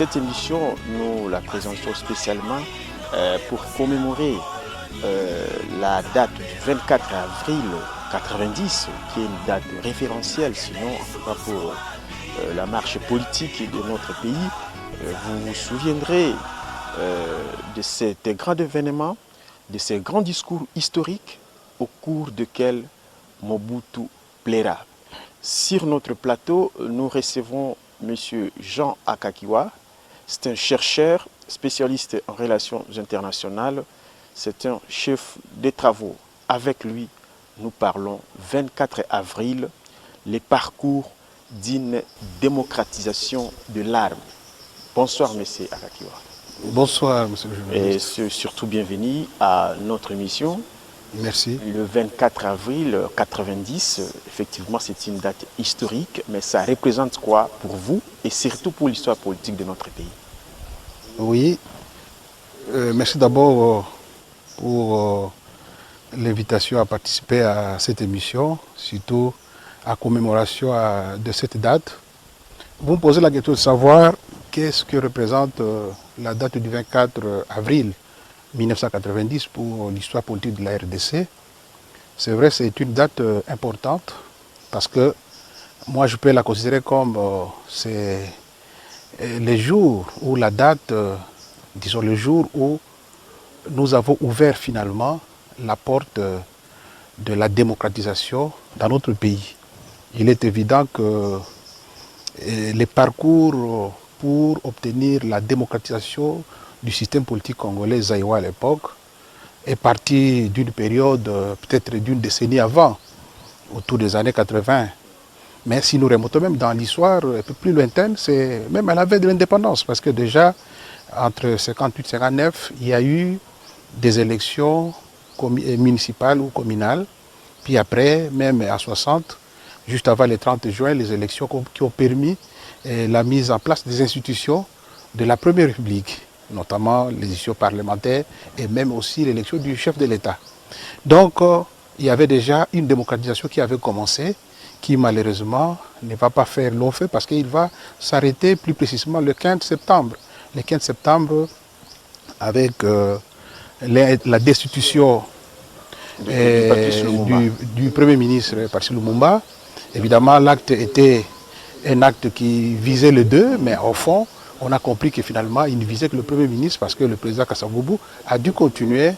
cette émission, nous la présentons spécialement pour commémorer la date du 24 avril 90, qui est une date référentielle, sinon en tout cas pour la marche politique de notre pays. Vous vous souviendrez de cet grand événement, de ces grands discours historiques au cours desquels Mobutu plaira. Sur notre plateau, nous recevons M. Jean Akakiwa. C'est un chercheur spécialiste en relations internationales. C'est un chef des travaux. Avec lui, nous parlons 24 avril, les parcours d'une démocratisation de l'arme. Bonsoir, M. Akakiwa. Bonsoir, monsieur le journaliste. Et surtout bienvenue à notre émission. Merci. Le 24 avril 90, effectivement, c'est une date historique, mais ça représente quoi pour vous et surtout pour l'histoire politique de notre pays? Oui, merci d'abord pour l'invitation à participer à cette émission, surtout à commémoration de cette date. Vous me posez la question de savoir qu'est-ce que représente la date du 24 avril 1990 pour l'histoire politique de la RDC. C'est vrai, c'est une date importante parce que moi je peux la considérer comme c'est les jours où la date, disons le jour où nous avons ouvert finalement la porte de la démocratisation dans notre pays. Il est évident que les parcours pour obtenir la démocratisation du système politique congolais zaïrois à l'époque est parti d'une période peut-être d'une décennie avant, autour des années 80. Mais si nous remontons même dans l'histoire un peu plus lointaine, c'est même à la veille de l'indépendance, parce que déjà entre 58 et 59, il y a eu des élections municipales ou communales, puis après, même à 60, juste avant le 30 juin, les élections qui ont permis la mise en place des institutions de la Première République, notamment les élections parlementaires et même aussi l'élection du chef de l'État. Donc, il y avait déjà une démocratisation qui avait commencé, qui malheureusement ne va pas faire long feu parce qu'il va s'arrêter plus précisément le 15 septembre. Le 15 septembre, avec la destitution du Premier ministre Patrice Lumumba. Évidemment, l'acte était un acte qui visait les deux, mais au fond, on a compris que finalement, il ne visait que le Premier ministre parce que le président Kasavubu a dû continuer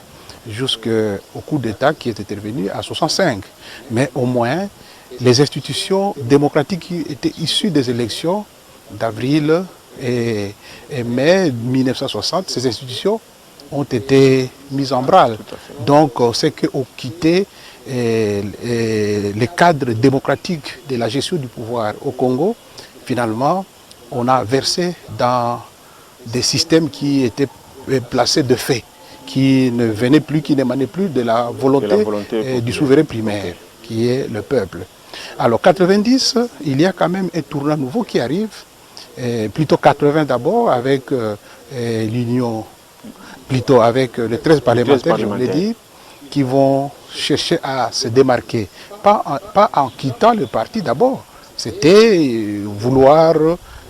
jusqu'au coup d'État qui est intervenu à 65. Mais au moins, les institutions démocratiques qui étaient issues des élections d'avril et mai 1960, ces institutions ont été mises en branle. Donc, c'est qu'on quittait les cadres démocratiques de la gestion du pouvoir au Congo. Finalement, on a versé dans des systèmes qui étaient placés de fait, qui ne venaient plus, qui n'émanaient plus de la volonté du souverain primaire, qui est le peuple. Alors, 90, il y a quand même un tournant nouveau qui arrive, plutôt 80 d'abord, avec l'union, plutôt avec les 13 parlementaires, je voulais dire, qui vont chercher à se démarquer. Pas en quittant le parti d'abord, c'était vouloir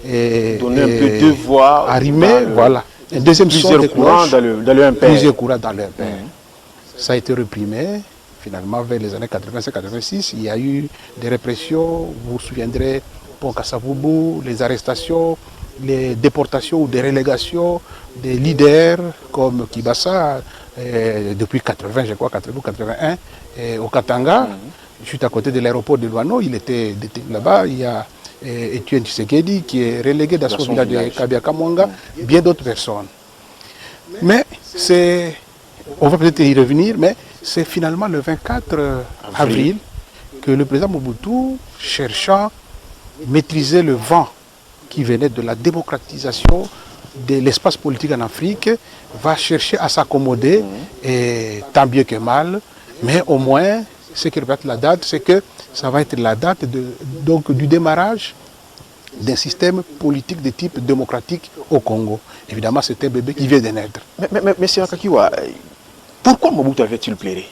donner un peu de voix, arrimer, voilà. Un deuxième son de courants dans le MPR. Plusieurs courants dans le MPR. Ça a été reprimé. Finalement, vers les années 85-86, il y a eu des répressions. Vous vous souviendrez, Pont Kasavubu, les arrestations, les déportations ou des relégations des leaders comme Kibasa, depuis 80, je crois, 80-81, au Katanga, juste à côté de l'aéroport de Luano, il était détenu là-bas. Il y a Etienne Tshisekedi qui est relégué dans son village de Kabiakamwanga, bien d'autres personnes. Mais on va peut-être y revenir, mais c'est finalement le 24 avril que le président Mobutu, cherchant à maîtriser le vent qui venait de la démocratisation de l'espace politique en Afrique, va chercher à s'accommoder, et tant bien que mal, mais au moins, ce qui représente la date, c'est que ça va être la date donc, du démarrage d'un système politique de type démocratique au Congo. Évidemment, c'est un bébé qui vient de naître. Mais M. Akakiwa, pourquoi Mobutu avait-il pleuré?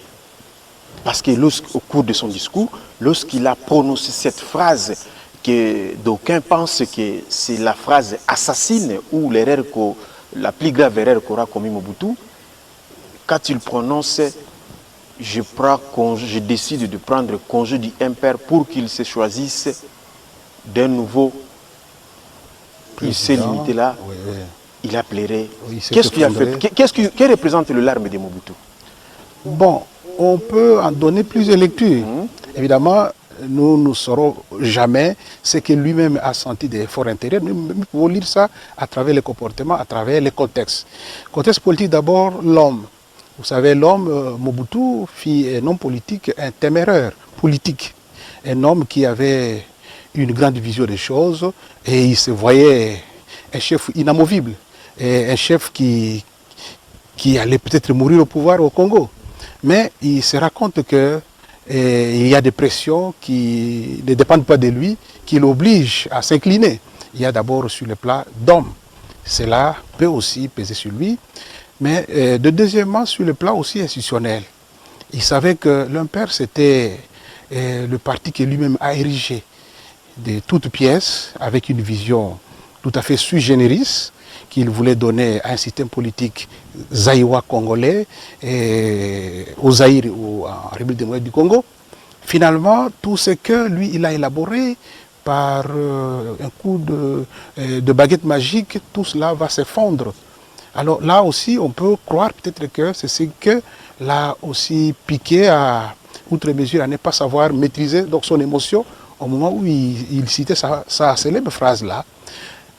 Parce que au cours de son discours, lorsqu'il a prononcé cette phrase que d'aucuns pensent que c'est la phrase assassine ou l'erreur, la plus grave erreur qu'aura commis Mobutu, quand il prononce je décide de prendre congé du impère pour qu'il se choisisse d'un nouveau. Il s'est limité là, oui, oui. Il a pleuré. Oui, qu'est-ce qu'il a fait? Que représente le larme de Mobutu? Bon, on peut en donner plusieurs lectures. Évidemment, nous ne saurons jamais ce que lui-même a senti des forts intérieurs. Nous pouvons lire ça à travers les comportements, à travers les contextes. Contexte politique, d'abord, l'homme. Vous savez, l'homme, Mobutu, fit un homme politique, un téméraire politique. Un homme qui avait une grande vision des choses et il se voyait un chef inamovible. Et un chef qui allait peut-être mourir au pouvoir au Congo. Mais il se rend compte que il y a des pressions qui ne dépendent pas de lui, qui l'obligent à s'incliner. Il y a d'abord sur le plan d'homme. Cela peut aussi peser sur lui. Mais deuxièmement, sur le plan aussi institutionnel. Il savait que l'Impère, c'était le parti que lui-même a érigé de toutes pièces, avec une vision tout à fait sui generis, qu'il voulait donner à un système politique zaïrois congolais, au Zaïre ou en République démocratique du Congo. Finalement, tout ce que lui, il a élaboré par un coup de baguette magique, tout cela va s'effondrer. Alors là aussi, on peut croire peut-être que c'est ce que l'a aussi piqué à outre mesure, à ne pas savoir maîtriser donc son émotion au moment où il citait sa célèbre phrase-là.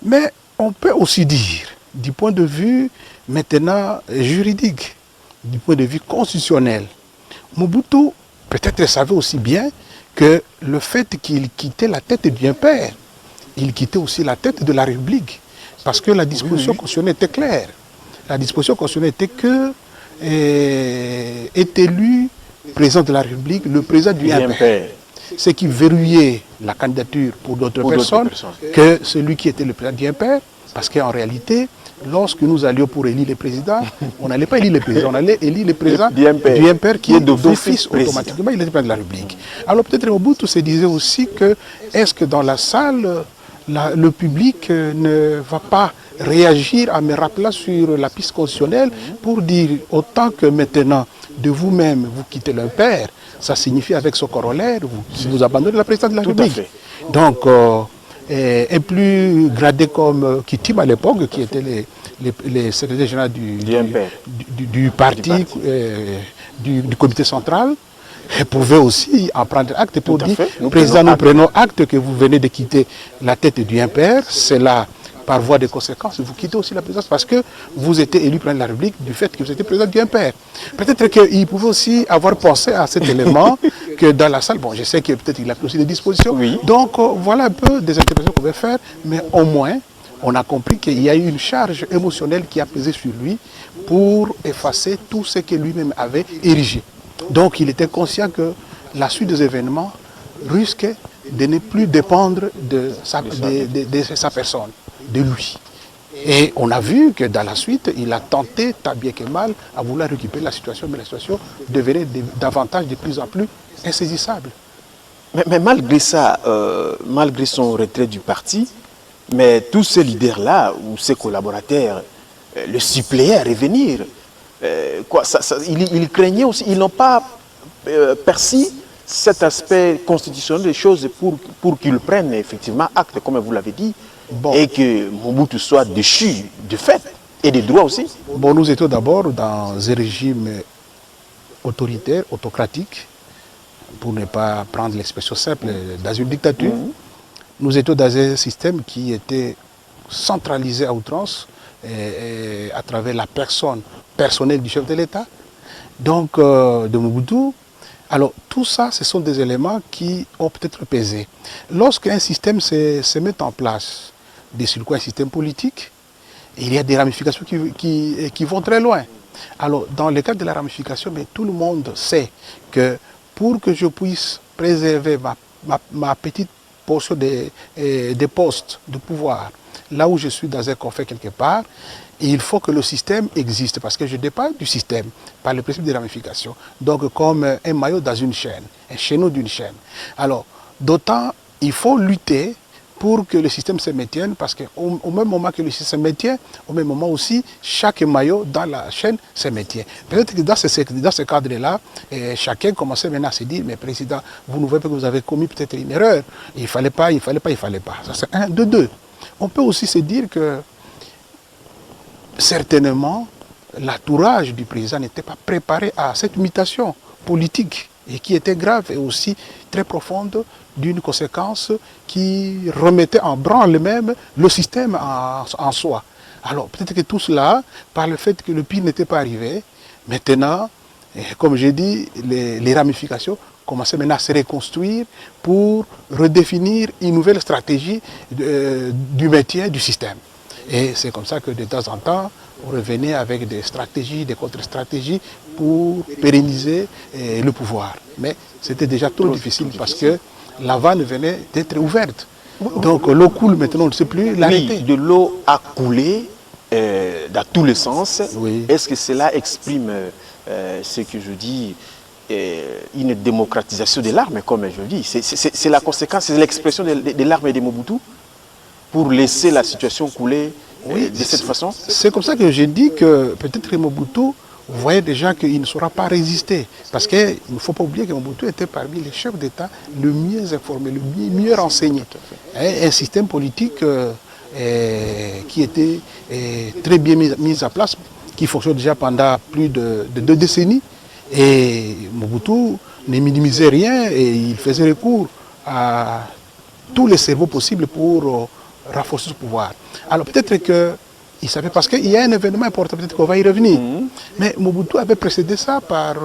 Mais on peut aussi dire, du point de vue maintenant juridique, du point de vue constitutionnel, Mobutu peut-être savait aussi bien que le fait qu'il quittait la tête du Impère, il quittait aussi la tête de la République, parce que la disposition constitutionnelle était claire. La disposition constitutionnelle était que est élu président de la République le président du Impère. Ce qui verrouillait la candidature pour d'autres personnes que celui qui était le président du Impère, parce qu'en réalité, lorsque nous allions pour élire les présidents, on n'allait pas élire les présidents, on allait élire le président du Impère qui est d'office automatiquement, il était président de la République. Alors peut-être Mobutu se disait aussi que, est-ce que dans la salle, le public ne va pas réagir en me rappelant sur la piste constitutionnelle pour dire, autant que maintenant, de vous-même, vous quittez l'Impère, ça signifie avec son corollaire, vous abandonnez la présidence de la République. Donc, et plus gradé comme Kitim à l'époque, qui était les secrétaires généraux du parti, du comité central, pouvait aussi en prendre acte pour dire, président, nous prenons acte que vous venez de quitter la tête du Impère, c'est là, par voie de conséquence, vous quittez aussi la présidence parce que vous étiez élu président de la République du fait que vous étiez président du Impère. Peut-être qu'il pouvait aussi avoir pensé à cet élément que dans la salle, bon, je sais que peut-être il a pris aussi des dispositions. Oui. Donc voilà un peu des interprétations qu'on peut faire, mais au moins, on a compris qu'il y a eu une charge émotionnelle qui a pesé sur lui pour effacer tout ce que lui-même avait érigé. Donc il était conscient que la suite des événements risquait de ne plus dépendre de sa personne, de lui. Et on a vu que dans la suite, il a tenté, tant bien que mal, à vouloir récupérer la situation, mais la situation devenait davantage de plus en plus insaisissable. Mais malgré ça, malgré son retrait du parti, mais tous ces leaders-là, ou ces collaborateurs, le suppléaient à revenir. Ils craignaient aussi, ils n'ont pas perçu cet aspect constitutionnel des choses pour qu'ils prennent effectivement acte, comme vous l'avez dit, et que Mobutu soit déchu de fait et de droit aussi. Bon, nous étions d'abord dans un régime autoritaire, autocratique, pour ne pas prendre l'expression simple, dans une dictature. Nous étions dans un système qui était centralisé à outrance à travers la personne personnelle du chef de l'État, donc de Mobutu. Alors tout ça, ce sont des éléments qui ont peut-être pesé. Lorsqu'un système se met en place, sur quoi un système politique, il y a des ramifications qui vont très loin. Alors dans le cadre de la ramification, mais tout le monde sait que pour que je puisse préserver ma petite portion des postes de pouvoir, là où je suis dans un conflit quelque part, il faut que le système existe, parce que je dépends du système, par le principe de ramification. Donc comme un maillot dans une chaîne, un chaîneau d'une chaîne. Alors, d'autant il faut lutter pour que le système se maintienne, parce qu'au même moment que le système se maintient, au même moment aussi, chaque maillot dans la chaîne se maintient. Peut-être que dans ce cadre-là, chacun commençait maintenant à se dire, mais président, vous nous voyez que vous avez commis peut-être une erreur. Il ne fallait pas. Ça c'est un. De deux. On peut aussi se dire que, certainement, l'entourage du président n'était pas préparé à cette mutation politique et qui était grave et aussi très profonde, d'une conséquence qui remettait en branle même le système en soi. Alors peut-être que tout cela, par le fait que le pire n'était pas arrivé, maintenant, comme j'ai dit, les ramifications commençaient maintenant à se reconstruire pour redéfinir une nouvelle stratégie du maintien du système. Et c'est comme ça que de temps en temps, on revenait avec des stratégies, des contre-stratégies pour pérenniser le pouvoir. Mais c'était déjà trop difficile parce que la vanne venait d'être ouverte. Donc l'eau coule maintenant, on ne sait plus l'arrêter. Oui, de l'eau a coulé dans tous les sens. Oui. Est-ce que cela exprime ce que je dis, une démocratisation de l'arme, comme je dis? C'est la conséquence, c'est l'expression de l'arme et de Mobutu pour laisser la situation couler de cette façon? C'est comme ça que j'ai dit que peut-être que Mobutu voyait déjà qu'il ne saura pas résister. Parce qu'il ne faut pas oublier que Mobutu était parmi les chefs d'État le mieux informé, le mieux renseigné. Un système politique qui était très bien mis en place, qui fonctionne déjà pendant plus de 2 décennies. Et Mobutu ne minimisait rien et il faisait recours à tous les cerveaux possibles pour renforcer ce pouvoir. Alors peut-être qu'il savait, parce qu'il y a un événement important, peut-être qu'on va y revenir. Mais Mobutu avait précédé ça par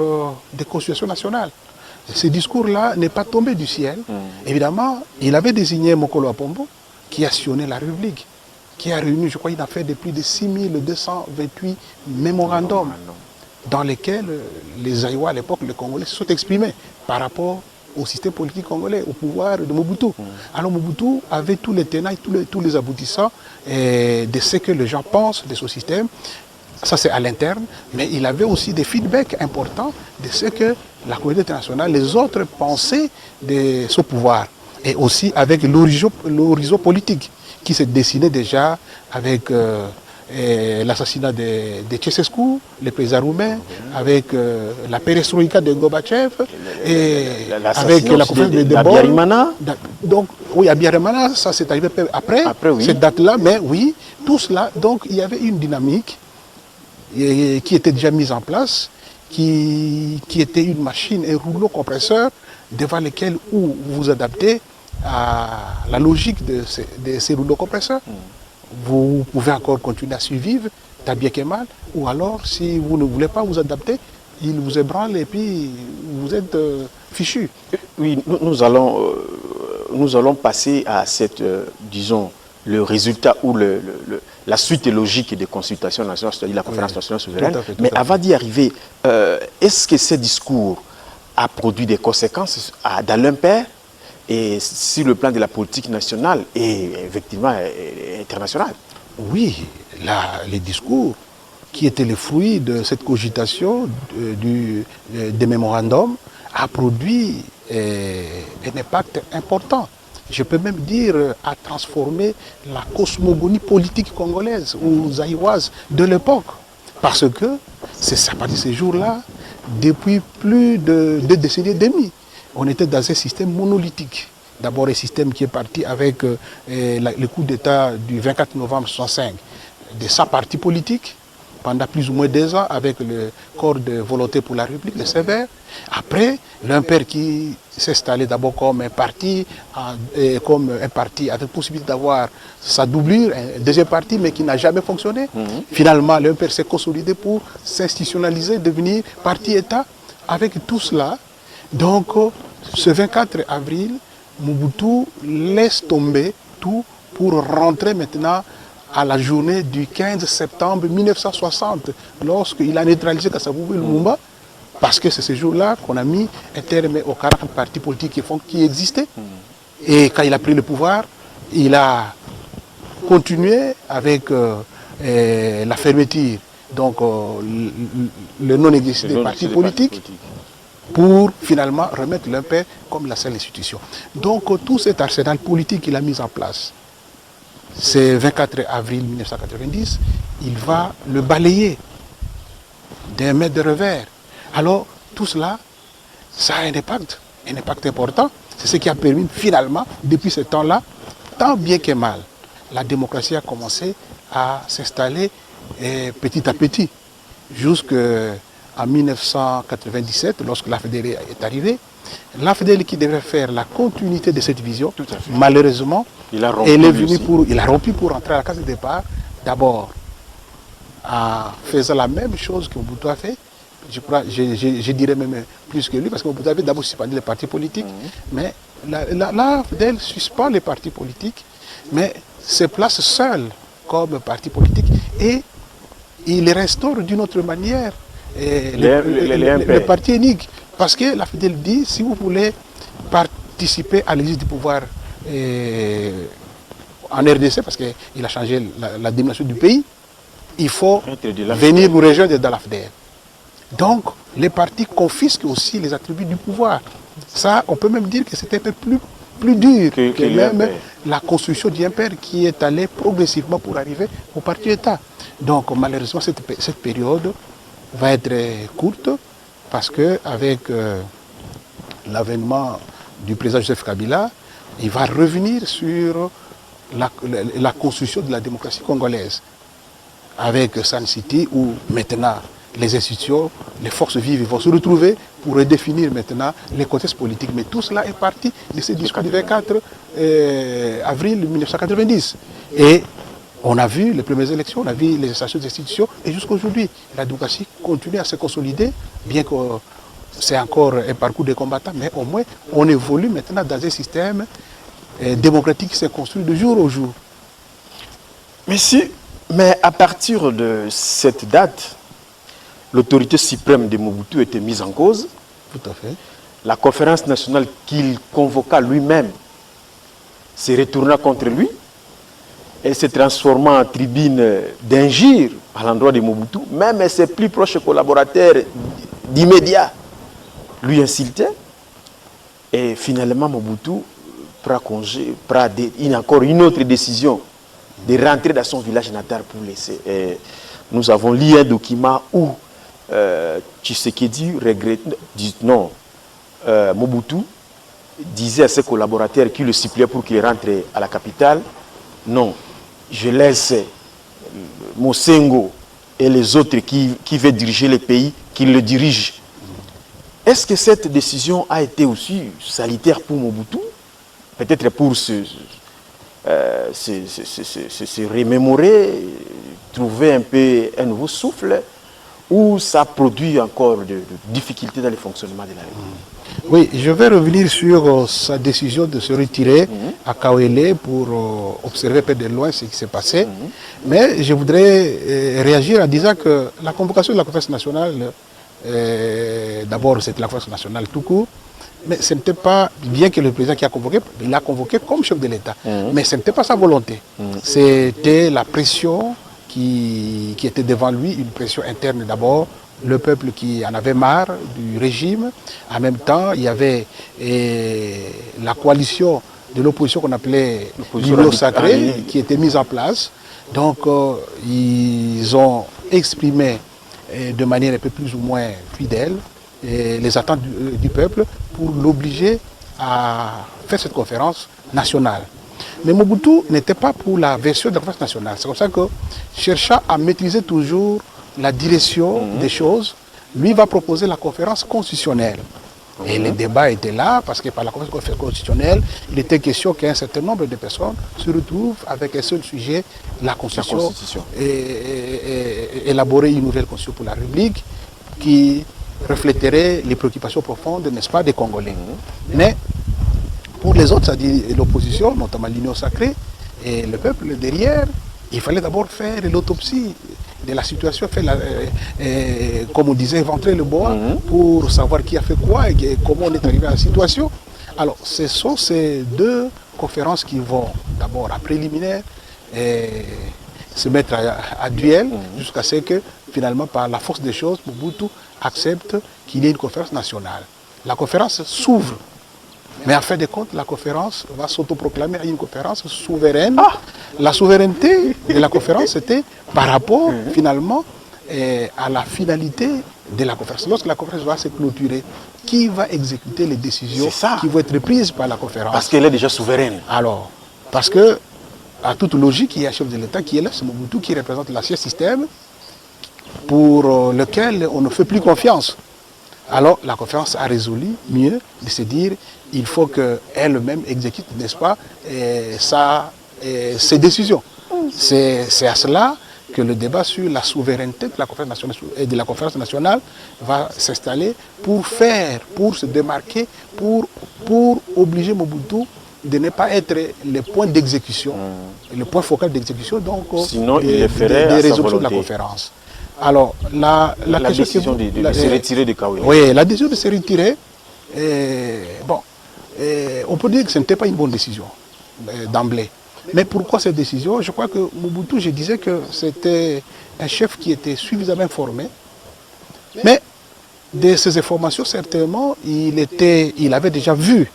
des constitutions nationales. Ce discours-là n'est pas tombé du ciel. Évidemment, il avait désigné Mokolo Apombo, qui a sillonné la République, qui a réuni, je crois, il a fait de plus de 6228 mémorandums dans lesquels les Aïwa à l'époque, les Congolais, se sont exprimés par rapport au système politique congolais, au pouvoir de Mobutu. Alors Mobutu avait tous les tenants, tous les aboutissants de ce que les gens pensent de ce système. Ça c'est à l'interne, mais il avait aussi des feedbacks importants de ce que la communauté internationale, les autres pensaient de ce pouvoir. Et aussi avec l'horizon politique qui se dessinait déjà avec l'assassinat de Ceausescu, le président roumain, avec la perestroïka de Gorbatchev, et avec la conférence de Abiyarimana. Donc, oui, Abiyarimana, ça c'est arrivé après oui. Cette date-là, mais oui, tout cela, donc il y avait une dynamique qui était déjà mise en place, qui était une machine, un rouleau compresseur, devant lequel vous vous adaptez à la logique de ces rouleaux compresseurs. Vous pouvez encore continuer à survivre, tant bien que mal, ou alors, si vous ne voulez pas vous adapter, il vous ébranle et puis vous êtes fichu. Oui, nous allons passer à cette, disons, le résultat ou la suite logique des consultations nationales, c'est-à-dire la conférence nationale souveraine. Mais avant d'y arriver, est-ce que ce discours a produit des conséquences dans l'impair et sur le plan de la politique nationale et effectivement internationale? Oui, les discours qui étaient le fruit de cette cogitation des mémorandums a produit un impact important. Je peux même dire a transformé la cosmogonie politique congolaise ou zaïroise de l'époque. Parce que c'est à partir de ces jours-là, depuis plus de 2 décennies et demie, on était dans un système monolithique. D'abord un système qui est parti avec le coup d'État du 24 novembre 1965 de 100 partis politiques pendant plus ou moins 2 ans avec le corps de volonté pour la République, le CVR. Après, l'UMPR qui s'est installé d'abord comme un parti avec possibilité d'avoir sa doublure, un deuxième parti, mais qui n'a jamais fonctionné. Finalement, l'UMPR s'est consolidé pour s'institutionnaliser, devenir parti-État. Avec tout cela, donc, ce 24 avril, Mobutu laisse tomber tout pour rentrer maintenant à la journée du 15 septembre 1960, lorsqu'il a neutralisé Kasavubu et Lumumba, parce que c'est ce jour-là qu'on a mis un terme aux 40 partis politiques qui existaient. Et quand il a pris le pouvoir, il a continué avec la fermeture, donc le non-exercice des partis politiques. pour finalement remettre l'UMPR comme la seule institution. Donc tout cet arsenal politique qu'il a mis en place, c'est 24 avril 1990, il va le balayer d'un mètre de revers. Alors tout cela, ça a un impact important. C'est ce qui a permis finalement, depuis ce temps-là, tant bien que mal, la démocratie a commencé à s'installer petit à petit, jusqu'en 1997, lorsque l'AFDL est arrivée. L'AFDL qui devait faire la continuité de cette vision, malheureusement, il a rompu pour entrer à la case de départ, d'abord en faisant la même chose que Mobutu a fait. Je dirais même plus que lui, parce que Mobutu avait d'abord suspendu les partis politiques, mais l'AFDL suspend les partis politiques, mais se place seul comme parti politique et il restaure d'une autre manière les partis uniques. Parce que l'AFDL dit, si vous voulez participer à l'exercice du pouvoir en RDC, parce qu'il a changé la domination du pays, il faut venir nous rejoindre dans l'AFDL. Donc, les partis confisquent aussi les attributs du pouvoir. Ça, on peut même dire que c'était un peu plus dur que même la construction du MPR qui est allée progressivement pour arriver au parti État. Donc, malheureusement, cette période va être courte parce qu'avec l'avènement du président Joseph Kabila, il va revenir sur la construction de la démocratie congolaise avec Sun City où maintenant les institutions, les forces vives vont se retrouver pour redéfinir maintenant les contextes politiques. Mais tout cela est parti de ce discours du 24 avril 1990. Et on a vu les premières élections, on a vu les installations des institutions, et jusqu'à aujourd'hui, la démocratie continue à se consolider, bien que c'est encore un parcours de combattants, mais au moins on évolue maintenant dans un système démocratique qui s'est construit de jour au jour. Mais à partir de cette date, l'autorité suprême de Mobutu était mise en cause. Tout à fait. La conférence nationale qu'il convoqua lui-même se retourna contre lui. Elle se transforma en tribune d'injure à l'endroit de Mobutu. Même ses plus proches collaborateurs d'immédiat lui insultaient. Et finalement, Mobutu prend encore une autre décision de rentrer dans son village natal pour laisser. Et nous avons lu un document où Tshisekedi Mobutu disait à ses collaborateurs qui le suppliaient pour qu'il rentre à la capitale, non, je laisse Mosengo et les autres qui veulent diriger le pays, qu'ils le dirigent. Est-ce que cette décision a été aussi salutaire pour Mobutu? Peut-être pour se remémorer, trouver un peu un nouveau souffle, ou ça produit encore de difficultés dans le fonctionnement de la République? Oui, je vais revenir sur sa décision de se retirer à Kawele pour observer un peu de loin ce qui s'est passé. Mais je voudrais réagir en disant que la convocation de la conférence nationale, d'abord c'était la conférence nationale tout court, mais ce n'était pas, bien que le président qui a convoqué, il l'a convoqué comme chef de l'État, mais ce n'était pas sa volonté. C'était la pression qui était devant lui, une pression interne d'abord, le peuple qui en avait marre du régime. En même temps, il y avait la coalition de l'opposition qu'on appelait l'Union sacrée qui était mise en place. Donc, ils ont exprimé de manière un peu plus ou moins fidèle les attentes du peuple pour l'obliger à faire cette conférence nationale. Mais Mobutu n'était pas pour la version de la conférence nationale. C'est comme ça que, cherchant à maîtriser toujours la direction des choses, lui va proposer la conférence constitutionnelle. Et les débats étaient là, parce que par la conférence constitutionnelle, il était question qu'un certain nombre de personnes se retrouvent avec un seul sujet, la Constitution. Et élaborer une nouvelle Constitution pour la République qui reflèterait les préoccupations profondes, n'est-ce pas, des Congolais. Mais pour les autres, c'est-à-dire l'opposition, notamment l'Union sacrée, et le peuple derrière, il fallait d'abord faire l'autopsie de la situation, comme on disait, éventrer le bois pour savoir qui a fait quoi et comment on est arrivé à la situation. Alors, ce sont ces deux conférences qui vont d'abord à préliminaire se mettre à duel jusqu'à ce que, finalement, par la force des choses, Mobutu accepte qu'il y ait une conférence nationale. La conférence s'ouvre. Mais en fin de compte, la conférence va s'autoproclamer une conférence souveraine. La souveraineté de la conférence, c'était par rapport, finalement, à la finalité de la conférence. Lorsque la conférence va se clôturer, qui va exécuter les décisions qui vont être prises par la conférence? Parce qu'elle est déjà souveraine. Alors, parce que, à toute logique, il y a un chef de l'État qui est là, c'est Mobutu, qui représente l'ancien système pour lequel on ne fait plus confiance. Alors, la conférence a résolu mieux de se dire il faut qu'elle-même exécute, n'est-ce pas, ses décisions. C'est à cela que le débat sur la souveraineté de la conférence nationale va s'installer pour se démarquer, pour obliger Mobutu de ne pas être le point d'exécution, le point focal d'exécution, donc sinon, il le ferait des résolutions de la conférence. Alors, la décision de se retirer de Kaoué. Oui, la décision de se retirer, on peut dire que ce n'était pas une bonne décision d'emblée. Mais pourquoi cette décision? Je crois que Mobutu, je disais que c'était un chef qui était suffisamment informé. Mais de ces informations, certainement, il avait déjà vu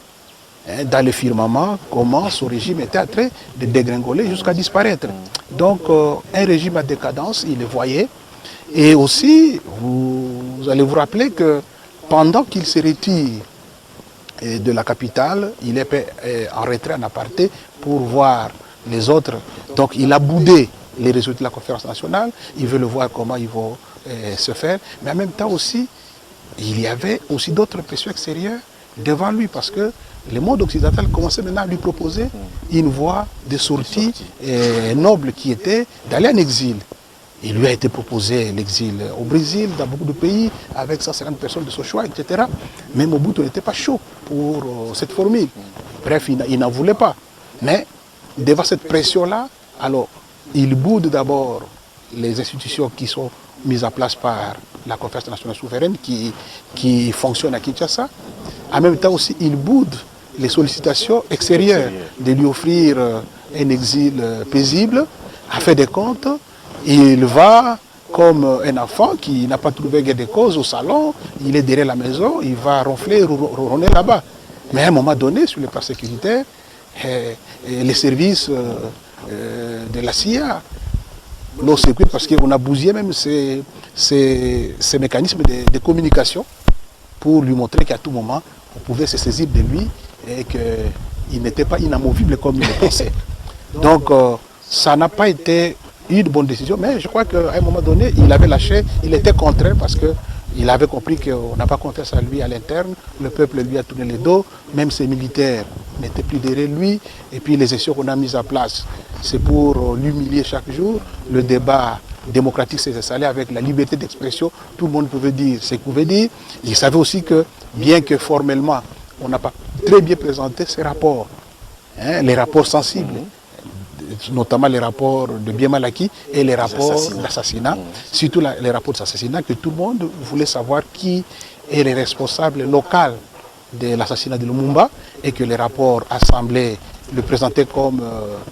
dans le firmament comment ce régime était en train de dégringoler jusqu'à disparaître. Donc, un régime à décadence, il le voyait. Et aussi, vous allez vous rappeler que pendant qu'il se retire de la capitale, il est en retrait, en aparté, pour voir les autres. Donc il a boudé les résultats de la conférence nationale, il veut le voir comment ils vont se faire. Mais en même temps aussi, il y avait aussi d'autres pressions extérieures devant lui, parce que le monde occidental commençait maintenant à lui proposer une voie de sortie noble qui était d'aller en exil. Il lui a été proposé l'exil au Brésil, dans beaucoup de pays, avec 150 personnes de son choix, etc. Mais Mobutu n'était pas chaud pour cette formule. Bref, il n'en voulait pas. Mais devant cette pression-là, alors, il boude d'abord les institutions qui sont mises en place par la Conférence nationale souveraine qui fonctionne à Kinshasa. En même temps aussi, il boude les sollicitations extérieures de lui offrir un exil paisible. À fin de compte, il va comme un enfant qui n'a pas trouvé gain de cause au salon, il est derrière la maison, il va ronfler, ronronner là-bas. Mais à un moment donné, sur le plan sécuritaire, les services de la CIA l'ont sécurisé parce qu'on a bousillé même ces mécanismes de communication pour lui montrer qu'à tout moment, on pouvait se saisir de lui et qu'il n'était pas inamovible comme il le pensait. Donc, ça n'a pas été une bonne décision, mais je crois qu'à un moment donné, il avait lâché, il était contraint parce qu'il avait compris qu'on n'a pas confiance à lui à l'interne, le peuple lui a tourné le dos, même ses militaires n'étaient plus derrière lui, et puis les actions qu'on a mises en place, c'est pour l'humilier chaque jour. Le débat démocratique s'est installé avec la liberté d'expression, tout le monde pouvait dire ce qu'il pouvait dire. Il savait aussi que, bien que formellement, on n'a pas très bien présenté ces rapports, les rapports sensibles, notamment les rapports de bien mal acquis et les rapports d'assassinat, surtout les rapports d'assassinat, que tout le monde voulait savoir qui est le responsable local de l'assassinat de Lumumba, et que les rapports assemblés le présentaient comme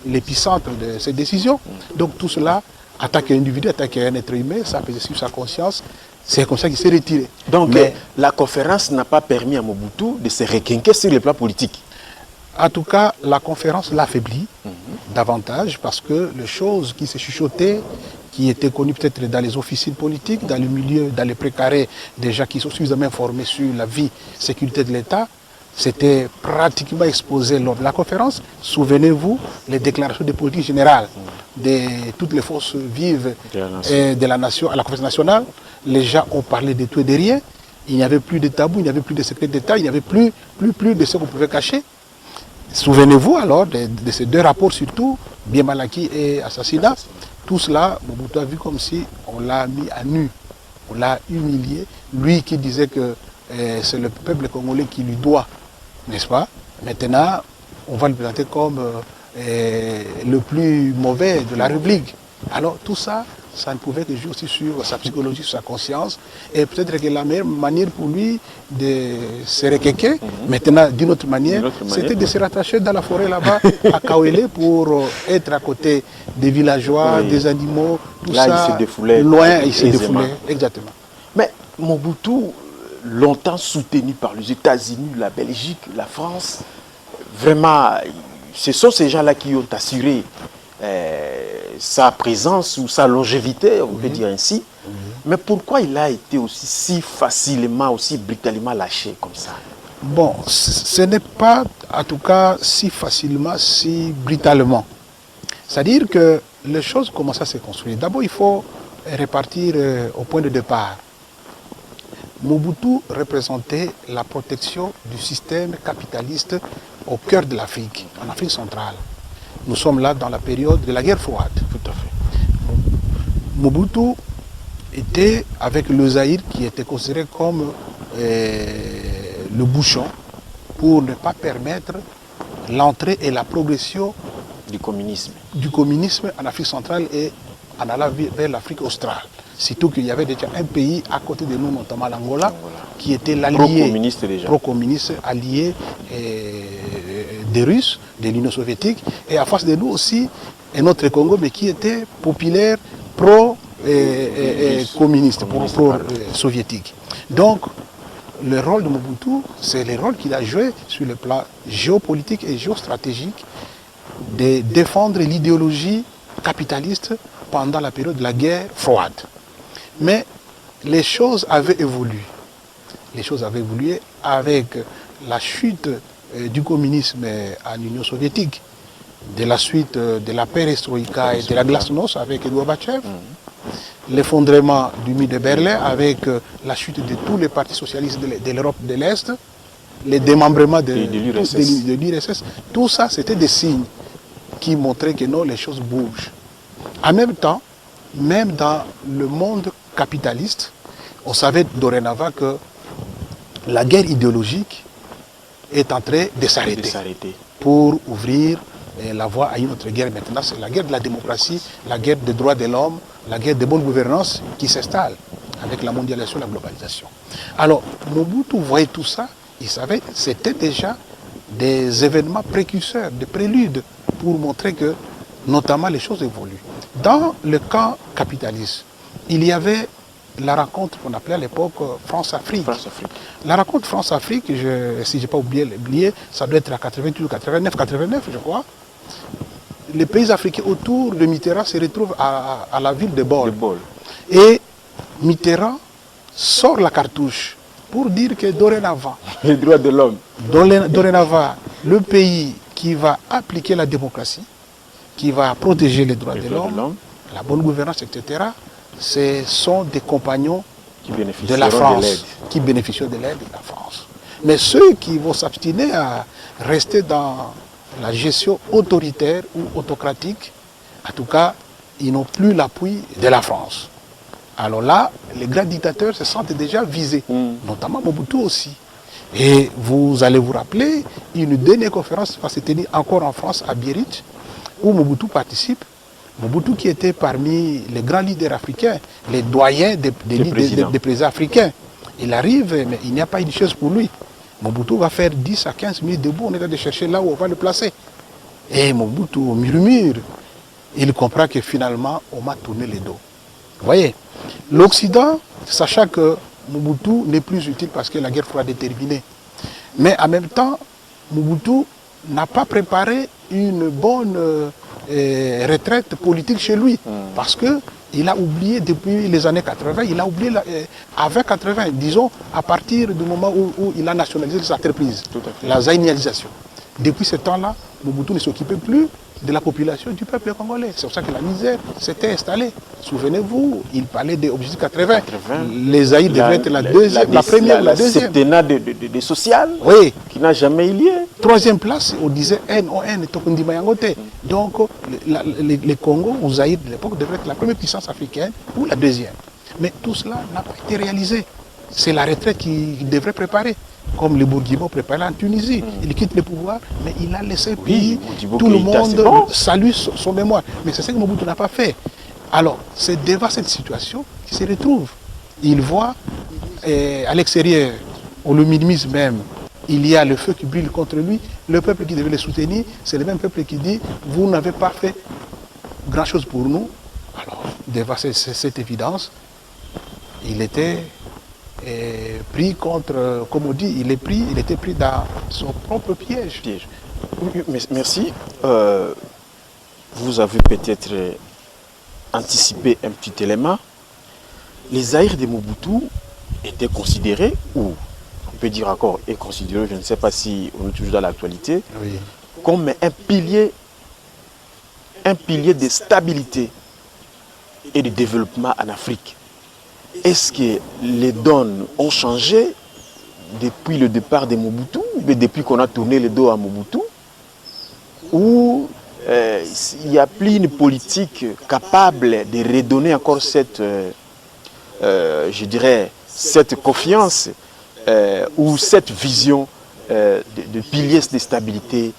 l'épicentre de ces décisions. Donc tout cela, attaquer un individu, attaquer un être humain, ça pesait sur sa conscience. C'est comme ça qu'il s'est retiré. Donc la conférence n'a pas permis à Mobutu de se requinquer sur le plan politique. En tout cas, la conférence l'affaiblit davantage, parce que les choses qui se chuchotaient, qui étaient connues peut-être dans les officines politiques, dans le milieu, dans les précarés, des gens qui sont suffisamment informés sur la vie, sécurité de l'État, c'était pratiquement exposé lors de la conférence. Souvenez-vous, les déclarations de politique générale de toutes les forces vives de la nation à la conférence nationale, les gens ont parlé de tout et de rien. Il n'y avait plus de tabou, il n'y avait plus de secret d'État, il n'y avait plus de ce qu'on pouvait cacher. Souvenez-vous alors de ces deux rapports surtout, bien mal acquis et assassinat. Tout cela, Mobutu a vu comme si on l'a mis à nu, on l'a humilié. Lui qui disait que c'est le peuple congolais qui lui doit, n'est-ce pas? Maintenant, on va le présenter comme le plus mauvais de la République. Alors tout ça, ça ne pouvait que jouer aussi sur sa psychologie, sur sa conscience. Et peut-être que la meilleure manière pour lui de se requinquer, maintenant d'une autre manière, c'était de se rattacher dans la forêt là-bas, à Kawele, pour être à côté des villageois, des animaux, tout là, ça. Il se défoulait loin, il se défoulait, exactement. Mais Mobutu, longtemps soutenu par les États-Unis, la Belgique, la France. Vraiment, ce sont ces gens-là qui ont assuré sa présence ou sa longévité, on peut dire ainsi. Mais pourquoi il a été aussi si facilement, aussi brutalement lâché comme ça? Bon, ce n'est pas, en tout cas, si facilement, si brutalement. C'est-à-dire que les choses commencent à se construire. D'abord, il faut repartir au point de départ. Mobutu représentait la protection du système capitaliste au cœur de l'Afrique, en Afrique centrale. Nous sommes là dans la période de la guerre froide. Tout à fait. Mobutu était avec le Zaïre qui était considéré comme le bouchon pour ne pas permettre l'entrée et la progression du communisme en Afrique centrale et en allant vers l'Afrique australe. Surtout qu'il y avait déjà un pays à côté de nous, notamment l'Angola, qui était l'allié pro-communiste allié des Russes, de l'Union soviétique, et à face de nous aussi un autre Congo, mais qui était populaire pro-communiste, pro-soviétique. Donc, le rôle de Mobutu, c'est le rôle qu'il a joué sur le plan géopolitique et géostratégique de défendre l'idéologie capitaliste pendant la période de la guerre froide. Mais les choses avaient évolué. Les choses avaient évolué avec la chute du communisme en Union soviétique, de la suite de la perestroïka et de la glasnost avec Gorbatchev, l'effondrement du mur de Berlin avec la chute de tous les partis socialistes de l'Europe de l'Est, le démembrement de l'URSS. Tout ça, c'était des signes qui montraient que non, les choses bougent. En même temps, même dans le monde capitaliste, on savait dorénavant que la guerre idéologique est en train de s'arrêter pour ouvrir la voie à une autre guerre. Maintenant, c'est la guerre de la démocratie, la guerre des droits de l'homme, la guerre de bonne gouvernance qui s'installe avec la mondialisation et la globalisation. Alors, Mobutu voyait tout ça, il savait que c'était déjà des événements précurseurs, des préludes pour montrer que, notamment, les choses évoluent. Dans le camp capitaliste, il y avait la rencontre qu'on appelait à l'époque France-Afrique. La rencontre France-Afrique, si je n'ai pas oublié, ça doit être à 88, 89, je crois. Les pays africains autour de Mitterrand se retrouvent à la ville de Bole. Et Mitterrand sort la cartouche pour dire que dorénavant, les droits de l'homme. Dorénavant, le pays qui va appliquer la démocratie, qui va protéger les droits de l'homme, la bonne gouvernance, etc., ce sont des compagnons de la France qui bénéficient de l'aide de la France. Mais ceux qui vont s'abstiner à rester dans la gestion autoritaire ou autocratique, en tout cas, ils n'ont plus l'appui de la France. Alors là, les grands dictateurs se sentent déjà visés, notamment Mobutu aussi. Et vous allez vous rappeler, une dernière conférence va se tenir encore en France, à Biarritz, où Mobutu participe. Mobutu qui était parmi les grands leaders africains, les doyens des présidents africains. Il arrive, mais il n'y a pas une chaise pour lui. Mobutu va faire 10 à 15 minutes debout, on est en train de chercher là où on va le placer. Et Mobutu murmure. Il comprend que finalement, on m'a tourné le dos. Vous voyez, l'Occident, sachant que Mobutu n'est plus utile parce que la guerre froide est terminée. Mais en même temps, Mobutu n'a pas préparé une bonne retraite politique chez lui. Parce qu'il a oublié depuis les années 80, il a oublié avant 80, disons, à partir du moment où il a nationalisé sa entreprise, la zaïnialisation. Depuis ce temps-là, Mobutu ne s'occupait plus de la population du peuple congolais. C'est pour ça que la misère s'était installée. Souvenez-vous, il parlait des objectifs 80. Les Zaïre devaient être la première, la deuxième. Septennat de social, oui, qui n'a jamais eu lieu. Troisième place, on disait NON, Tokundi Mayangote. Donc, les Congo, ou Zaïre de l'époque, devraient être la première puissance africaine ou la deuxième. Mais tout cela n'a pas été réalisé. C'est la retraite qu'il devrait préparer. Comme le Bourguiba préparait en Tunisie. Il quitte le pouvoir, mais il a laissé pays. Tout le monde salue son mémoire. Mais c'est ce que Mobutu n'a pas fait. Alors, c'est devant cette situation qu'il se retrouve. Il voit à l'extérieur, on le minimise même, il y a le feu qui brûle contre lui. Le peuple qui devait le soutenir, c'est le même peuple qui dit « Vous n'avez pas fait grand-chose pour nous ». Alors, devant cette évidence, il était pris contre, comme on dit, il était pris dans son propre piège. Oui, merci. Vous avez peut-être anticipé un petit élément. Les Zaïre de Mobutu étaient considérés, ou on peut dire encore, est considéré, je ne sais pas si on est toujours dans l'actualité, Oui. comme un pilier de stabilité et de développement en Afrique. Est-ce que les donnes ont changé depuis le départ de Mobutu, mais depuis qu'on a tourné le dos à Mobutu, ou il n'y a plus une politique capable de redonner encore cette, je dirais, cette confiance ou cette vision de piliers de stabilité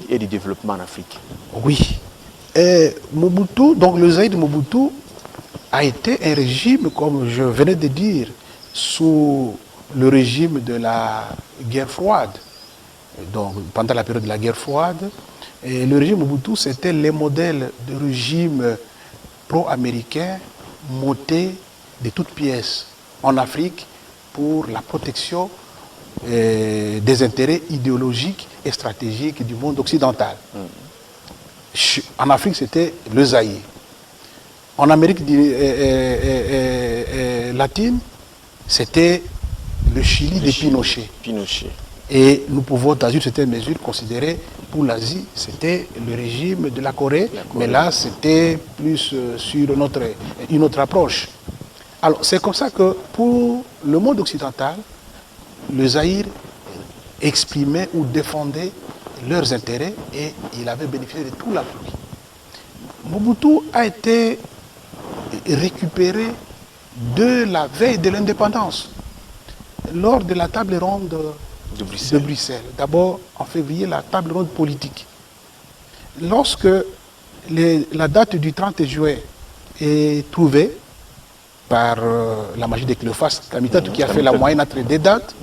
et de développement en Afrique? Oui. Mobutu, donc le Zaïre de Mobutu a été un régime, comme je venais de dire, sous le régime de la guerre froide. Donc, pendant la période de la guerre froide, et le régime Mobutu, c'était les modèles de régime pro-américain montés de toutes pièces en Afrique pour la protection des intérêts idéologiques et stratégiques du monde occidental. En Afrique, c'était le Zaïre. En Amérique latine, c'était le Chili de Pinochet. Et nous pouvons, dans une certaine mesure, considérer pour l'Asie, c'était le régime de la Corée, mais là, c'était plus sur une autre approche. Alors, c'est comme ça que pour le monde occidental, le Zaïre exprimait ou défendait leurs intérêts et il avait bénéficié de tout l'appui. Mobutu a été récupéré de la veille de l'indépendance, lors de la table ronde de Bruxelles. D'abord, en février, la table ronde politique. Lorsque la date du 30 juin est trouvée par la magie de Cléophas Kamitatu, qui a fait la moyenne entre des dates,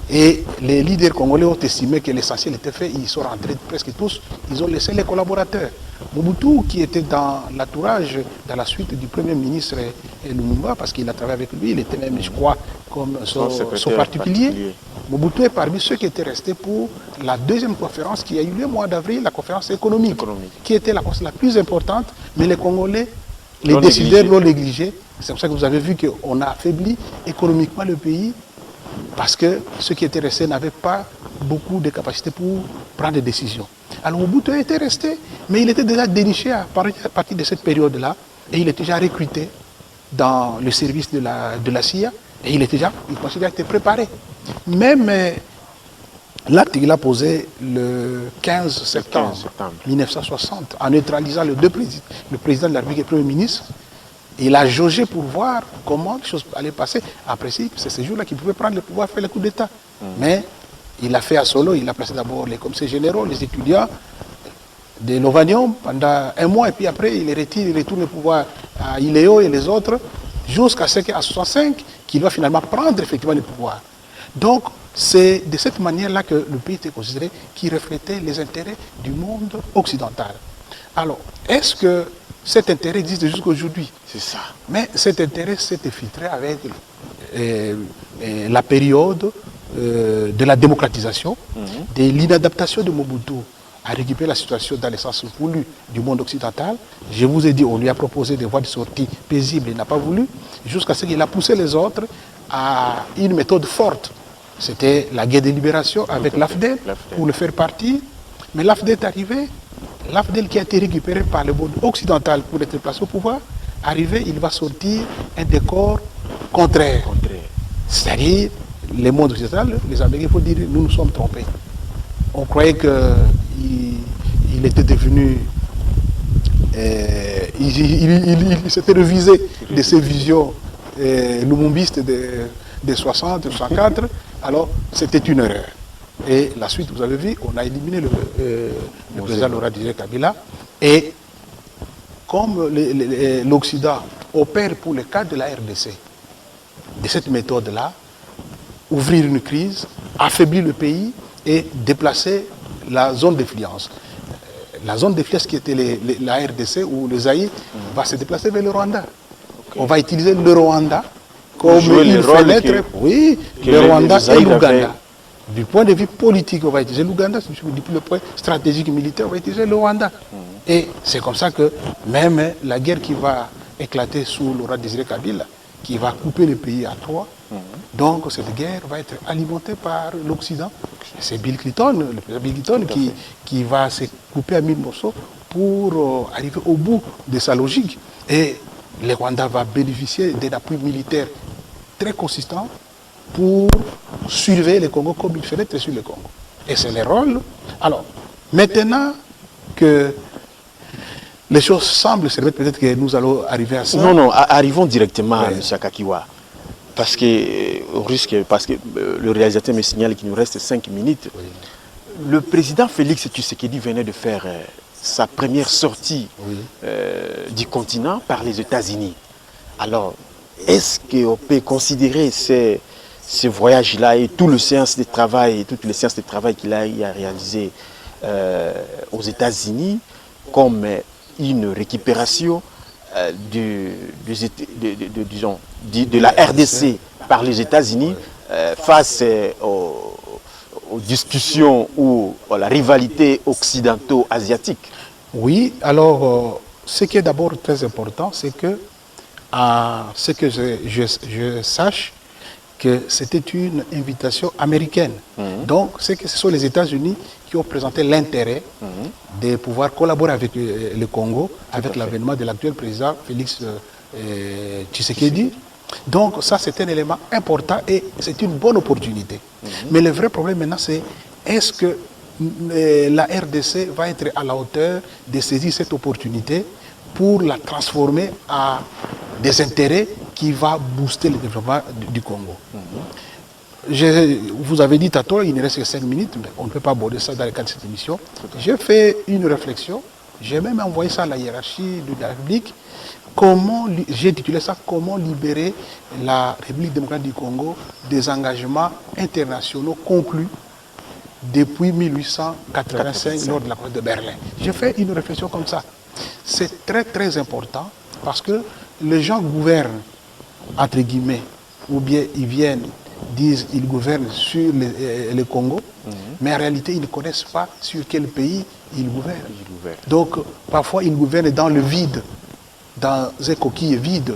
et les leaders congolais ont estimé que l'essentiel était fait, ils sont rentrés presque tous, ils ont laissé les collaborateurs. Mobutu, qui était dans l'entourage, dans la suite du Premier ministre Lumumba, parce qu'il a travaillé avec lui, il était même, je crois, comme son particulier. Mobutu est parmi ceux qui étaient restés pour la deuxième conférence qui a eu lieu au mois d'avril, la conférence économique, qui était la conférence la plus importante, mais les Congolais, les décideurs l'ont négligé. C'est pour ça que vous avez vu qu'on a affaibli économiquement le pays, parce que ceux qui étaient restés n'avaient pas beaucoup de capacité pour prendre des décisions. Alors Mobutu était resté, mais il était déjà déniché à partir de cette période-là, et il était déjà recruté dans le service de la CIA, et il pensait qu'il était préparé. Même l'acte qu'il a posé le 15 septembre 1960, en neutralisant les deux présidents, le président de la République et le Premier ministre, il a jaugé pour voir comment les choses allaient passer. En principe, c'est ce jour-là qu'il pouvait prendre le pouvoir, faire le coup d'État. Mais il l'a fait à solo, il a placé d'abord les commissaires généraux, les étudiants de l'Ovanium pendant un mois, et puis après il retourne le pouvoir à Iléo et les autres, jusqu'à ce qu'à 65, qu'il va finalement prendre effectivement le pouvoir. Donc, c'est de cette manière-là que le pays était considéré qui reflétait les intérêts du monde occidental. Alors, est-ce que cet intérêt existe jusqu'à aujourd'hui? C'est ça. Mais cet intérêt s'est infiltré avec la période de la démocratisation, de l'inadaptation de Mobutu à récupérer la situation dans le sens voulu du monde occidental. Je vous ai dit, on lui a proposé des voies de sortie paisibles, il n'a pas voulu, jusqu'à ce qu'il a poussé les autres à une méthode forte. C'était la guerre de libération avec l'AFDEL pour le faire partir. Mais l'AFDEL est arrivé, l'AFDEL qui a été récupéré par le monde occidental pour être placé au pouvoir, arrivé, il va sortir un décor contraire. C'est-à-dire, le monde occidental, les Américains, il faut dire, nous nous sommes trompés. On croyait qu'il était devenu... il s'était revisé de ses visions lumumbistes des 60, 64. Alors, c'était une erreur. Et la suite, vous avez vu, on a éliminé le président Laurent Désiré Kabila. Et comme l'Occident opère pour le cas de la RDC, de cette méthode-là, ouvrir une crise, affaiblir le pays et déplacer la zone d'influence. La zone d'influence qui était la RDC ou le Zaïre va se déplacer vers le Rwanda. On va utiliser le Rwanda comme jouer il le fait rôle naître, oui, que le Rwanda les et Zaïre l'Ouganda. avaient. Du point de vue politique, on va utiliser l'Ouganda, depuis le point stratégique militaire, on va utiliser le Rwanda. Et c'est comme ça que même la guerre qui va éclater sous Laurent Désiré Kabila, qui va couper le pays à trois, donc cette guerre va être alimentée par l'Occident. C'est Bill Clinton, le président Bill Clinton, qui va se couper à 1000 morceaux pour arriver au bout de sa logique. Et le Rwanda va bénéficier d'un appui militaire très consistant pour surveiller le Congo comme il ferait sur le Congo. Et c'est le rôle. Alors, maintenant que les choses semblent se remettre, peut-être que nous allons arriver à ça. Non, non, arrivons directement à Ouais. M. Akakiwa. Parce que, au risque, parce que le réalisateur me signale qu'il nous reste 5 minutes. Oui. Le président Félix Tshisekedi venait de faire sa première sortie Oui. du continent par les États-Unis. Alors, est-ce qu'on peut considérer ces voyages-là et toutes les séances de travail qu'il a réalisées aux États-Unis comme une récupération de la RDC par les États-Unis face aux discussions ou à la rivalité occidentaux-asiatique? Oui, alors, ce qui est d'abord très important, c'est que, ce que je sache, que c'était une invitation américaine. Donc, c'est que ce sont les États-Unis qui ont présenté l'intérêt de pouvoir collaborer avec le Congo, avec l'avènement de l'actuel président Félix Tshisekedi. Donc, ça, c'est un élément important et c'est une bonne opportunité. Mais le vrai problème maintenant, c'est est-ce que la RDC va être à la hauteur de saisir cette opportunité pour la transformer en des intérêts qui va booster le développement du Congo. Vous avez dit tantôt, il ne reste que 5 minutes, mais on ne peut pas aborder ça dans le cadre de cette émission. J'ai fait une réflexion, j'ai même envoyé ça à la hiérarchie de la République. J'ai intitulé ça « Comment libérer la République démocratique du Congo des engagements internationaux conclus depuis 1885 lors de la conférence de Berlin ». J'ai fait une réflexion comme ça. C'est très très important parce que les gens gouvernent, entre guillemets, ou bien ils viennent, disent ils gouvernent sur le Congo, mais en réalité ils ne connaissent pas sur quel pays ils gouvernent. Donc parfois ils gouvernent dans le vide, dans un coquille vide.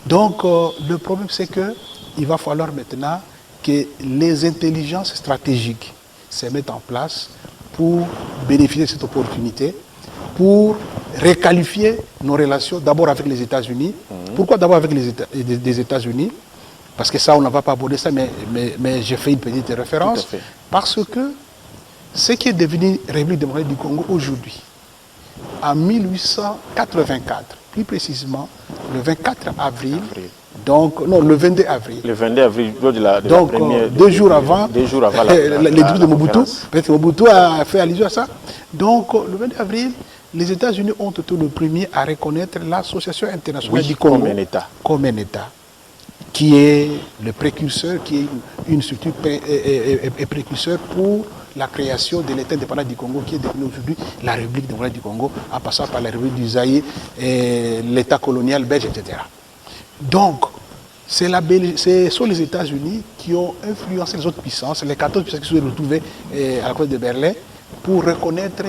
Donc le problème c'est qu'il va falloir maintenant que les intelligences stratégiques se mettent en place pour bénéficier de cette opportunité, pour requalifier nos relations d'abord avec les États-Unis. Pourquoi d'abord avec les États-Unis? Parce que ça, on ne va pas aborder ça, mais j'ai fait une petite référence. Parce que ce qui est devenu République démocratique du Congo aujourd'hui, en 1884, plus précisément le 24 avril, donc, non, le 22 avril. Le 22 avril, lors de la donc, première... deux jours avant les discours de Mobutu. Peut-être Mobutu a fait allusion à ça. Donc, le 22 avril, les États-Unis ont été les premiers à reconnaître l'Association internationale du Congo comme un État, qui est le précurseur, qui est une structure précurseur pour la création de l'État indépendant du Congo, qui est devenu aujourd'hui la République démocratique du Congo, en passant par la République du Zaïre, l'État colonial belge, etc. Donc, ce sont les États-Unis qui ont influencé les autres puissances, les 14 puissances qui se sont retrouvées à la conférence de Berlin, pour reconnaître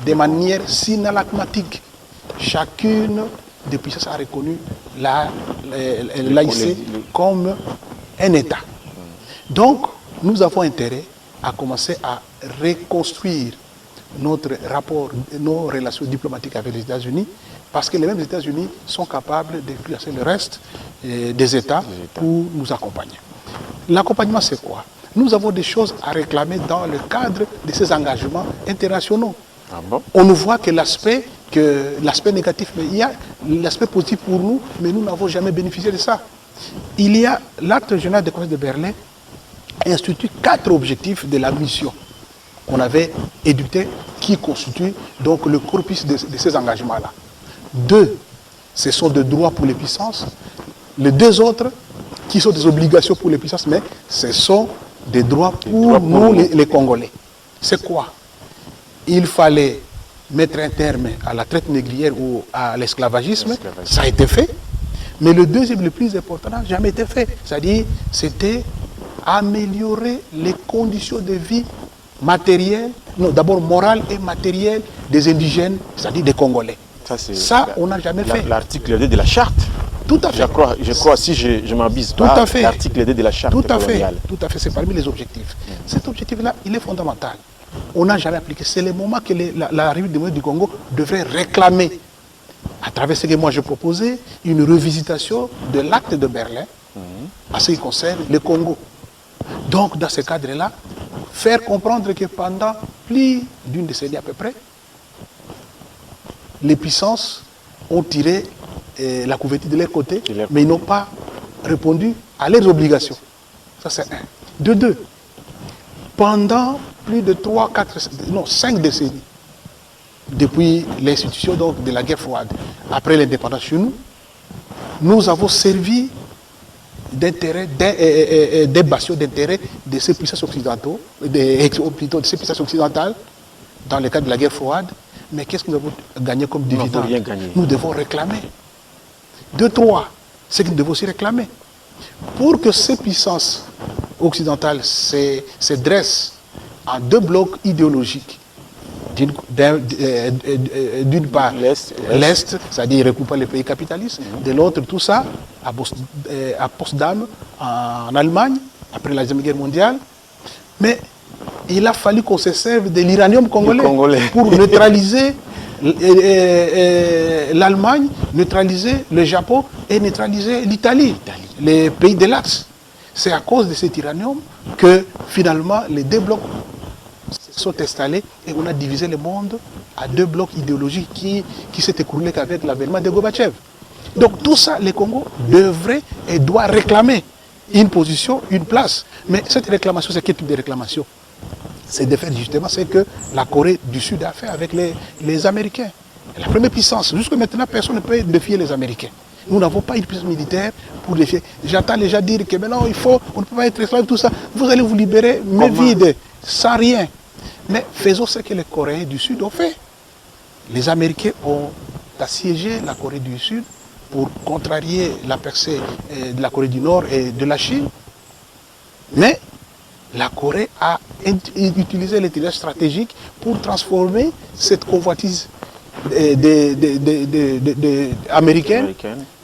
de manière synalagmatique chacune des puissances a reconnu l'AIC comme un État. Donc, nous avons intérêt à commencer à reconstruire notre rapport, nos relations diplomatiques avec les États-Unis, parce que les mêmes États-Unis sont capables d'influencer le reste des États pour nous accompagner. L'accompagnement, c'est quoi? Nous avons des choses à réclamer dans le cadre de ces engagements internationaux. Ah bon? On ne voit que l'aspect négatif, mais il y a l'aspect positif pour nous, mais nous n'avons jamais bénéficié de ça. Il y a l'acte général de conférence de Berlin institue 4 objectifs de la mission qu'on avait édicté, qui constituent donc le corpus de ces engagements-là. 2, ce sont des droits pour les puissances. Les 2 autres, qui sont des obligations pour les puissances, mais ce sont des droits pour nous, les Congolais. C'est quoi? Il fallait mettre un terme à la traite négrière ou à l'esclavagisme. Ça a été fait. Mais le deuxième, le plus important, n'a jamais été fait. C'est-à-dire, c'était améliorer les conditions de vie matérielles, non, d'abord morales et matérielles des indigènes, c'est-à-dire des Congolais. Ça, on n'a jamais fait. L'article 2 de la charte. Tout à fait. Je crois si je m'abuse pas, tout à fait. L'article 2 de la charte coloniale. Tout à fait, c'est parmi les objectifs. Cet objectif-là, il est fondamental. On n'a jamais appliqué. C'est le moment que la République démocratique du Congo devrait réclamer, à travers ce que moi j'ai proposé, une revisitation de l'acte de Berlin à ce qui concerne le Congo. Donc, dans ce cadre-là, faire comprendre que pendant plus d'une décennie à peu près, les puissances ont tiré la couverture de leur côté, mais ils n'ont pas répondu à leurs obligations. Ça, c'est un. De deux, pendant plus de 5 décennies, depuis l'institution de la guerre froide, après l'indépendance chez nous, nous avons servi d'intérêt, des bastions d'intérêt de ces puissances occidentaux, plutôt de ces puissances occidentales, dans le cadre de la guerre froide. Mais qu'est-ce que nous avons gagné comme dividende? Nous devons réclamer. De trois, c'est que nous devons aussi réclamer. Pour que ces puissances occidentales se dressent en deux blocs idéologiques, d'une part l'Est, c'est-à-dire recoupant les pays capitalistes, de l'autre tout ça à Potsdam, en Allemagne, après la Deuxième Guerre mondiale. Mais il a fallu qu'on se serve de l'uranium congolais pour neutraliser l'Allemagne, neutraliser le Japon et neutraliser l'Italie, les pays de l'Axe. C'est à cause de cet uranium que finalement les deux blocs se sont installés et on a divisé le monde à deux blocs idéologiques qui s'est écroulé qu'avec l'avènement de Gorbatchev. Donc tout ça, le Congo devrait et doit réclamer une position, une place. Mais cette réclamation, c'est quel type de réclamation? C'est de faire justement ce que la Corée du Sud a fait avec les Américains. La première puissance. Jusqu'à maintenant, personne ne peut défier les Américains. Nous n'avons pas une puissance militaire pour défier. J'entends les gens dire que maintenant, on ne peut pas être esclave, tout ça. Vous allez vous libérer, mais vide, sans rien. Mais faisons ce que les Coréens du Sud ont fait. Les Américains ont assiégé la Corée du Sud pour contrarier la percée de la Corée du Nord et de la Chine. Mais la Corée a utilisé l'intelligence stratégique pour transformer cette convoitise américaine,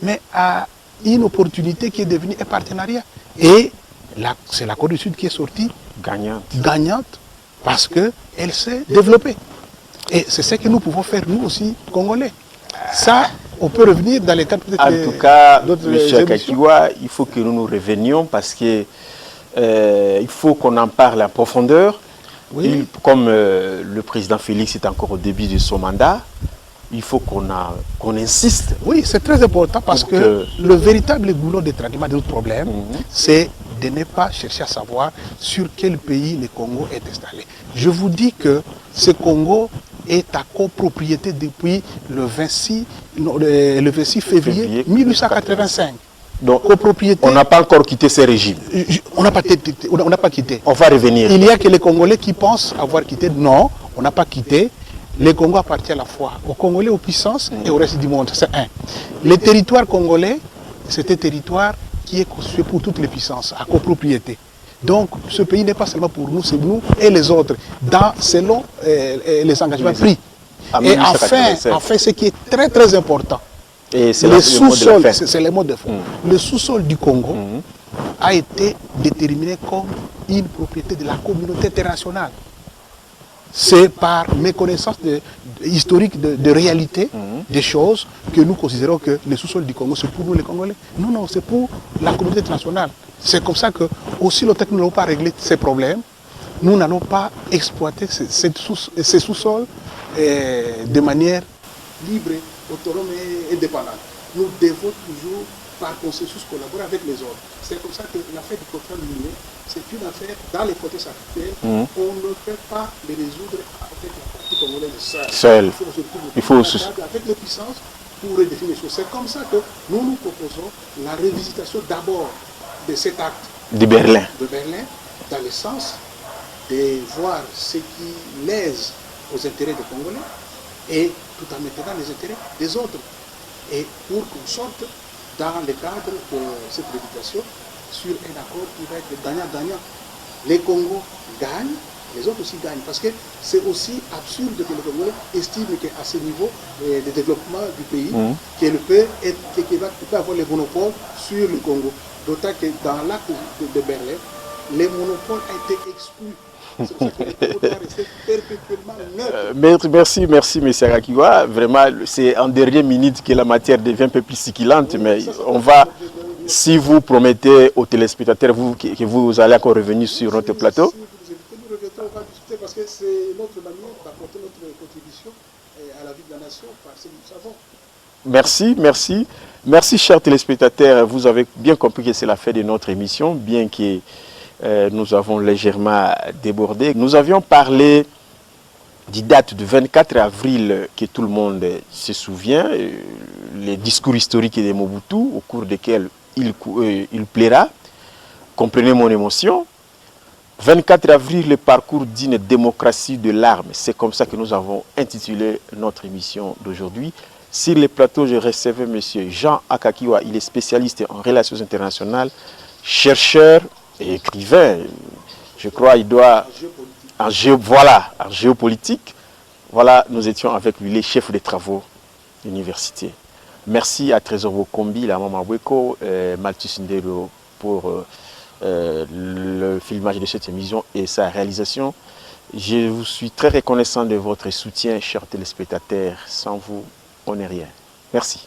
mais à une opportunité qui est devenue un partenariat. Et c'est la Corée du Sud qui est sortie gagnante parce qu'elle s'est développée. Et c'est ce que nous pouvons faire, nous aussi, Congolais. Ça, on peut revenir dans les cadres peut-être. En tout cas, M. Kakiwa, il faut que nous nous revenions parce que il faut qu'on en parle en profondeur. Oui. Comme le président Félix est encore au début de son mandat, il faut qu'on insiste. Oui, c'est très important parce que le véritable boulot de traitement de notre problème, c'est de ne pas chercher à savoir sur quel pays le Congo est installé. Je vous dis que ce Congo est à copropriété depuis le 26 février 1885. Donc, on n'a pas encore quitté ces régimes. On n'a pas quitté. On va revenir. Il y a que les Congolais qui pensent avoir quitté. Non, on n'a pas quitté. Le Congo appartient à la fois aux Congolais, aux puissances et au reste du monde. C'est un. Les territoires congolais, c'est un territoire qui est construit pour toutes les puissances, à copropriété. Donc, ce pays n'est pas seulement pour nous, c'est nous et les autres, selon les engagements pris. Et enfin, ce qui est très très important, le sous-sol, c'est le mot de fond. Le sous-sol du Congo a été déterminé comme une propriété de la communauté internationale. C'est par méconnaissance historique de réalité des choses que nous considérons que le sous-sol du Congo, c'est pour nous les Congolais. Non, non, c'est pour la communauté internationale. C'est comme ça que, aussi longtemps que nous n'allons pas régler ces problèmes, nous n'allons pas exploiter ces sous-sols de manière libre, autonome et indépendante. Nous devons toujours, par consensus, collaborer avec les autres. C'est comme ça que l'affaire du contrat minier, c'est une affaire, dans les contextes actuels, on ne peut pas les résoudre avec la partie congolaise seule. Il faut aussi avec les puissances pour redéfinir les choses. C'est comme ça que nous proposons la révisitation d'abord de cet acte de Berlin, dans le sens de voir ce qui lèse aux intérêts des Congolais et tout en maintenant les intérêts des autres. Et pour qu'on sorte dans le cadre de cette législation sur un accord qui va être gagnant-gagnant. Les Congos gagnent, les autres aussi gagnent. Parce que c'est aussi absurde que le Congolais estime qu'à ce niveau de développement du pays, qu'il peut avoir le monopole sur le Congo. D'autant que dans l'acte de Berlin, les monopoles ont été exclus. C'est pour ça que le Congo doit rester perpétuellement neutre. Merci, M. Arakiwa. Vraiment, c'est en dernière minute que la matière devient un peu plus succulente, mais on va, si vous promettez aux téléspectateurs que vous allez encore revenir sur notre plateau. Si vous invitez, nous reviendrons, on va discuter parce que c'est notre manière d'apporter notre contribution à la vie de la nation, parce que nous savons. Merci, chers téléspectateurs. Vous avez bien compris que c'est la fin de notre émission, bien que nous avons légèrement débordé. Nous avions parlé du date du 24 avril que tout le monde se souvient, les discours historiques de Mobutu au cours desquels il plaira. Comprenez mon émotion. 24 avril, le parcours d'une démocratie de l'arme. C'est comme ça que nous avons intitulé notre émission d'aujourd'hui. Sur le plateau, je recevais M. Jean Akakiwa. Il est spécialiste en relations internationales, chercheur et écrivain. Je crois qu'il doit... en géopolitique. Voilà, nous étions avec lui, les chefs des travaux d'université. Merci à Trésor Bokombi, la Maman Weko, Malthus Ndelo pour le filmage de cette émission et sa réalisation. Je vous suis très reconnaissant de votre soutien, chers téléspectateurs. Sans vous, on n'est rien. Merci.